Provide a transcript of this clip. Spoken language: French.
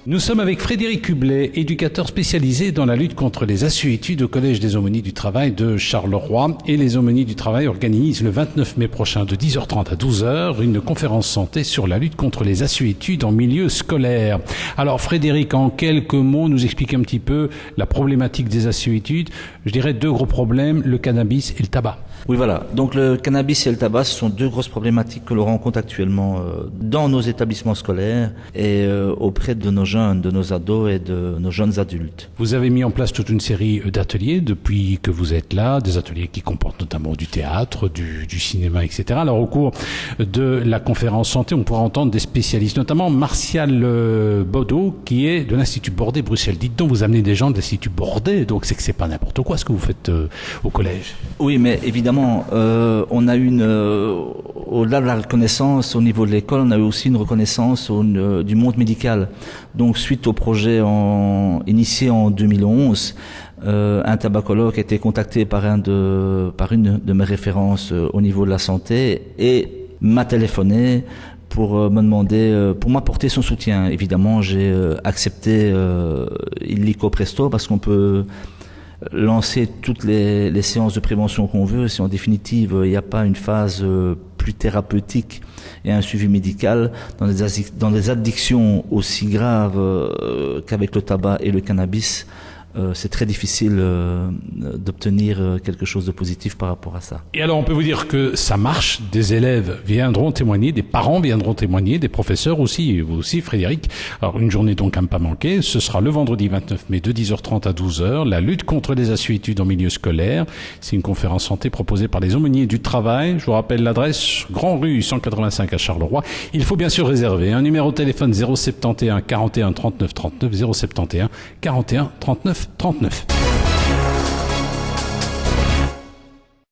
Nous sommes avec Frédéric Hublet, éducateur spécialisé dans la lutte contre les assuétudes au Collège des Aumôniers du Travail de Charleroi. Et les Aumôniers du Travail organisent le 29 mai prochain de 10h30 à 12h une conférence santé sur la lutte contre les assuétudes en milieu scolaire. Alors Frédéric, en quelques mots, nous expliquer un petit peu la problématique des assuétudes. Je dirais deux gros problèmes, le cannabis et le tabac. Oui, voilà. Donc le cannabis et le tabac, ce sont deux grosses problématiques que l'on rencontre actuellement dans nos établissements scolaires et auprès de nos jeunes, de nos ados et de nos jeunes adultes. Vous avez mis en place toute une série d'ateliers depuis que vous êtes là, des ateliers qui comportent notamment du théâtre, du cinéma, etc. Alors au cours de la conférence santé, on pourra entendre des spécialistes, notamment Martial Baudot, qui est de l'Institut Bordet Bruxelles. Dites donc, vous amenez des gens de l'Institut Bordet, donc c'est que c'est pas n'importe quoi ce que vous faites au collège. Oui, mais évidemment, on a eu au-delà de la reconnaissance au niveau de l'école, on a eu aussi une reconnaissance du monde médical. Donc, suite au projet initié en 2011, un tabacologue a été contacté par une de mes références au niveau de la santé et m'a téléphoné pour me demander, pour m'apporter son soutien. Évidemment, j'ai accepté illico presto parce qu'on peut lancer toutes les séances de prévention qu'on veut si en définitive il n'y a pas une phase plus thérapeutique et un suivi médical dans des addictions aussi graves qu'avec le tabac et le cannabis. C'est très difficile d'obtenir quelque chose de positif par rapport à ça. Et alors on peut vous dire que ça marche, des élèves viendront témoigner, des parents viendront témoigner, des professeurs aussi, et vous aussi Frédéric. Alors une journée donc à ne pas manquer, ce sera le vendredi 29 mai de 10h30 à 12h, la lutte contre les assuétudes en milieu scolaire. C'est une conférence santé proposée par les Aumôniers du Travail. Je vous rappelle l'adresse, Grand Rue 185 à Charleroi. Il faut bien sûr réserver un numéro de téléphone 071 41 39 39, 071 41 39 39.